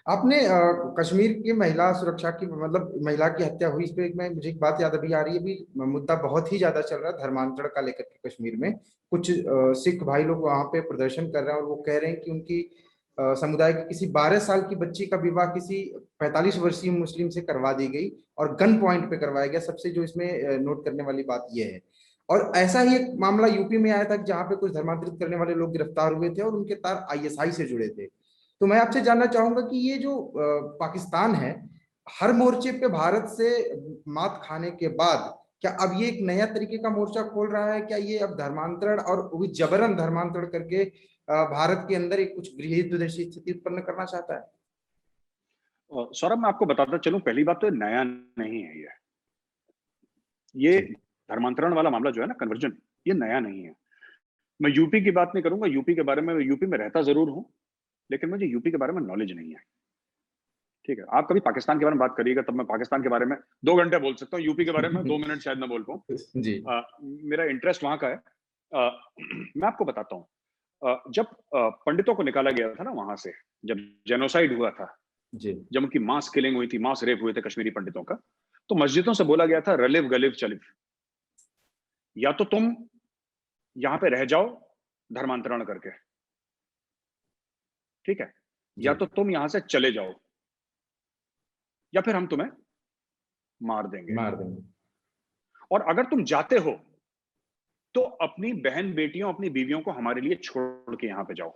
आपने कश्मीर की महिला सुरक्षा की मतलब महिला की हत्या हुई इस पे मुझे एक बात याद अभी आ रही है। अभी मुद्दा बहुत ही ज्यादा चल रहा है धर्मांतरण का लेकर के कश्मीर में। कुछ सिख भाई लोग वहां पे प्रदर्शन कर रहे हैं और वो कह रहे हैं कि उनकी समुदाय की किसी 12 साल की बच्ची का विवाह किसी 45 वर्षीय मुस्लिम से करवा दी गई और गन पॉइंट पे करवाया गया। सबसे जो इसमें नोट करने वाली बात यह है। और ऐसा ही एक मामला यूपी में आया था जहां पे कुछ धर्मांतरित करने वाले लोग गिरफ्तार हुए थे और उनके तार आईएसआई से जुड़े थे। तो मैं आपसे जानना चाहूंगा कि ये जो पाकिस्तान है, हर मोर्चे पे भारत से मात खाने के बाद क्या अब ये एक नया तरीके का मोर्चा खोल रहा है? क्या ये अब धर्मांतरण और वो भी जबरन धर्मांतरण करके भारत के अंदर एक कुछ गृह युद्ध जैसी स्थिति उत्पन्न करना चाहता है? सौरभ, मैं आपको बताता चलूं, पहली बात तो ये नया नहीं है। ये जी धर्मांतरण वाला मामला जो है ना, कन्वर्जन, ये नया नहीं है। मैं यूपी की बात नहीं करूंगा, यूपी के बारे में, यूपी में रहता जरूर हूं, लेकिन मुझे यूपी के बारे में नॉलेज नहीं है। ठीक है, आप कभी पाकिस्तान के बारे में बात करिएगा, तब मैं पाकिस्तान के बारे में 2 घंटे बोल सकता हूँ, यूपी के बारे में 2 मिनट शायद ना बोल पाऊँ। जी मेरा इंटरेस्ट वहां का है। मैं आपको बताता हूँ। जब पंडितों को निकाला गया था ना वहां से, जब जेनोसाइड हुआ था, जी जब उनकी मास किलिंग हुई थी, मास रेप हुए थे कश्मीरी पंडितों का, तो मस्जिदों से बोला गया था, रलिव गलिव चलिव, या तो तुम यहां पे रह जाओ धर्मांतरण करके, ठीक है, या जी तो तुम यहां से चले जाओ, या फिर हम तुम्हें मार देंगे। मार देंगे। और अगर तुम जाते हो तो अपनी बहन बेटियों, अपनी बीवियों को हमारे लिए छोड़ के यहां पे जाओ।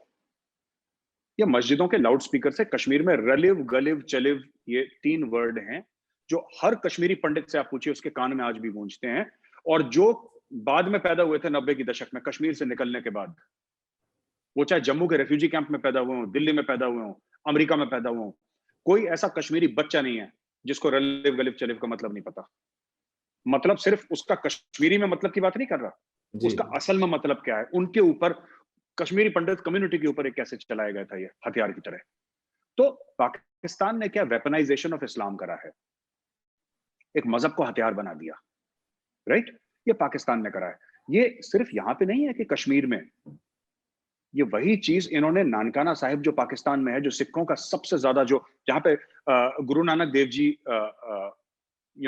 ये मस्जिदों के लाउड स्पीकर से कश्मीर में रलिव गलिव चलिव, ये 3 वर्ड हैं जो हर कश्मीरी पंडित से आप पूछिए, उसके कान में आज भी गूंजते हैं। और जो बाद में पैदा हुए थे 90 की दशक में कश्मीर से निकलने के बाद, वो चाहे जम्मू के रेफ्यूजी कैंप में पैदा हुए हों, दिल्ली में पैदा हुए हों, अमेरिका में पैदा हुए हों, कोई ऐसा कश्मीरी बच्चा नहीं है जिसको रलिव गलिव चलिव का मतलब नहीं पता। मतलब सिर्फ उसका कश्मीरी में मतलब की बात नहीं कर रहा, जी उसका असल में मतलब क्या है, उनके ऊपर, कश्मीरी पंडित कम्युनिटी के ऊपर एक कैसे चलाया गया था ये हथियार की तरह। तो पाकिस्तान ने क्या वेपनाइजेशन ऑफ इस्लाम करा है, एक मजहब को हथियार बना दिया, राइट। ये पाकिस्तान ने करा है। ये सिर्फ यहां पे नहीं है कि कश्मीर में, ये वही चीज इन्होंने नानकाना साहिब जो पाकिस्तान में है, जो सिखों का सबसे ज्यादा, जो जहां पे गुरु नानक देव जी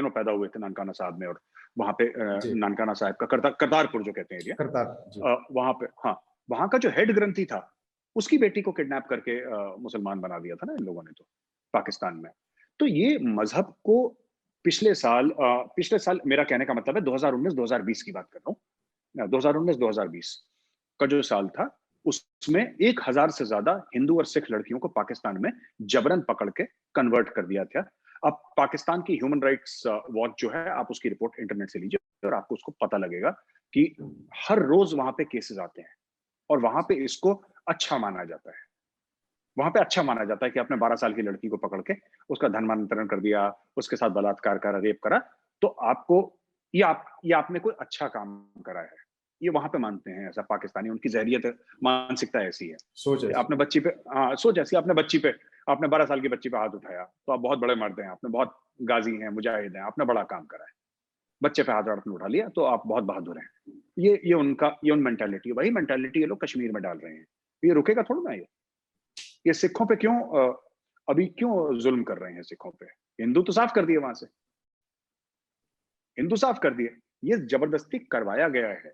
पैदा हुए थे नानकाना साहब में, और वहां पे जी नानकाना साहब का करतारपुर जो कहते हैं एरिया, करतार जी वहां पे, हाँ, वहां का जो हेड ग्रंथी था, उसकी बेटी को किडनैप करके मुसलमान बना दिया था ना इन लोगों ने, तो पाकिस्तान में। तो ये मजहब को पिछले साल, मेरा कहने का मतलब है 2019-2020 की बात कर रहा हूँ, 2019-2020 का जो साल था, उसमें 1,000 से ज्यादा हिंदू और सिख लड़कियों को पाकिस्तान में जबरन पकड़ के कन्वर्ट कर दिया था। अब पाकिस्तान की ह्यूमन राइट्स वॉच जो है, आप उसकी रिपोर्ट इंटरनेट से लीजिए और आपको उसको पता लगेगा कि हर रोज वहां पे केसेस आते हैं, और वहां पे इसको अच्छा माना जाता है। वहां पे अच्छा माना जाता है कि आपने 12 साल की लड़की को पकड़ के उसका धर्मांतरण कर दिया, उसके साथ बलात्कार करा, रेप करा, तो आपको, ये आपने कोई अच्छा काम करा है। ये वहां पे मानते हैं ऐसा पाकिस्तानी, उनकी जहरियत, मानसिकता ऐसी है सोच कि ऐसी। आपने बच्ची पे, हाँ, सोच ऐसी, आपने 12 साल की बच्ची पे हाथ उठाया तो आप बहुत बड़े मर्द हैं, आपने बहुत गाजी हैं, मुजाहिद हैं, आपने बड़ा काम करा है। बच्चे पे हाथ आपने उठा लिया तो आप बहुत बहादुर हैं। ये उन मेंटालिटी, वही मेंटालिटी ये लोग कश्मीर में डाल रहे हैं। ये रुकेगा थोड़ा ना। ये सिखों पे क्यों अभी क्यों जुल्म कर रहे हैं सिखों पे? हिंदू तो साफ कर दिए वहां से, हिंदू साफ कर दिए। ये जबरदस्ती करवाया गया है।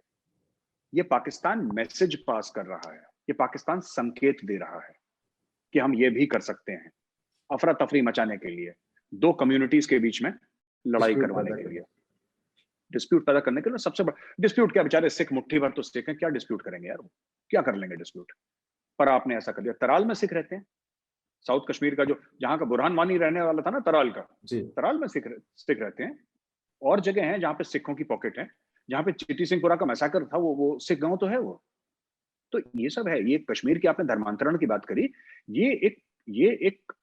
ये पाकिस्तान मैसेज पास कर रहा है, ये पाकिस्तान संकेत दे रहा है कि हम ये भी कर सकते हैं, अफरा तफरी मचाने के लिए, दो कम्युनिटीज के बीच में लड़ाई डिस्प्यूट करवाने पैदा के कर। लिए, डिस्प्यूट पैदा करने के लिए। सबसे बड़ा डिस्प्यूट क्या, बेचारे सिख मुट्ठी भर तो सिख हैं, क्या डिस्प्यूट करेंगे यार वो, क्या कर लेंगे डिस्प्यूट। पर आपने ऐसा कर दिया। तराल में सिख रहते हैं, साउथ कश्मीर का, जो जहां का बुरहान वानी रहने वाला था ना, तराल का, जी तराल में सिख रहते हैं। और जगह है जहां पे सिखों की पॉकेट है, जहां पे चिट्टी सिंहपुरा का मैसाकर था, वो सिख गांव तो है वो। तो ये सब है। ये कश्मीर की आपने धर्मांतरण की बात करी, ये एक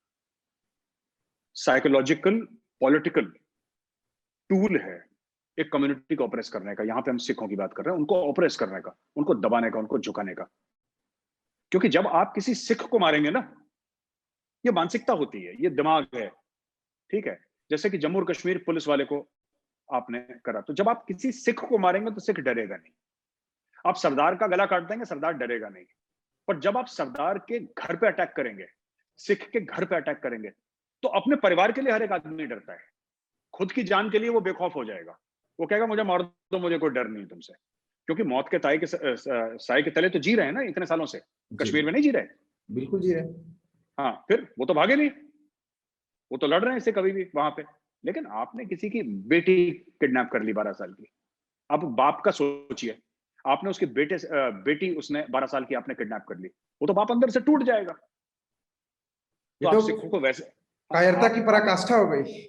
साइकोलॉजिकल पॉलिटिकल टूल है, एक कम्युनिटी को ऑपरेस करने का। यहां पे हम सिखों की बात कर रहे हैं, उनको ऑपरेस करने का, उनको दबाने का, उनको झुकाने का। क्योंकि जब आप किसी सिख को मारेंगे ना, ये मानसिकता होती है, ये दिमाग है, ठीक है। जैसे कि जम्मू और कश्मीर पुलिस वाले को आपने करा, तो जब आप किसी सिख को मारेंगे तो सिख डरेगा नहीं। आप सरदार का गला काट देंगे, सरदार डरेगा नहीं। पर जब आप सरदार के घर पे अटैक करेंगे, सिख के घर पे अटैक करेंगे, तो अपने परिवार के लिए हर एक आदमी डरता है, खुद की जान के लिए वो बेखौफ हो जाएगा। वो कहेगा मुझे मार दो, मुझे कोई डर नहीं तुमसे, क्योंकि मौत के साए के तले तो जी रहे हैं ना इतने सालों से, जी कश्मीर में नहीं जी रहे। बिल्कुल जी रहे। हाँ, फिर वो तो भागे नहीं, वो तो लड़ रहे हैं इससे कभी भी वहां पे। लेकिन आपने किसी की बेटी किडनैप कर ली 12 साल की, अब बाप का सोचिए, आपने उसके बेटी उसने 12 साल की आपने किडनैप कर ली, वो तो बाप अंदर से टूट जाएगा। ये तो तो आप सिखों को वैसे कायरता की आप पराकाष्ठा हो गई।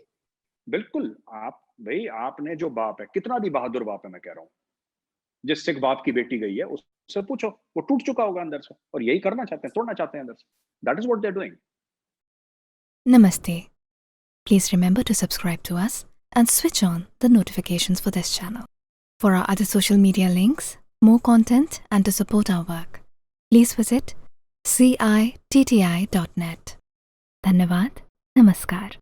बिल्कुल, आप भाई आपने जो बाप है, कितना भी बहादुर बाप है, मैं कह रहा हूँ, जिस सिख बाप की बेटी गई है उससे पूछो, वो टूट चुका होगा अंदर से, और यही करना चाहते हैं, तोड़ना चाहते हैं अंदर से। That is what they are doing. Namaste. Please remember to subscribe to us and switch on the notifications for this channel. For our other social media links, more content, and to support our work, please visit citti.net. Dhanyavad. Namaskar.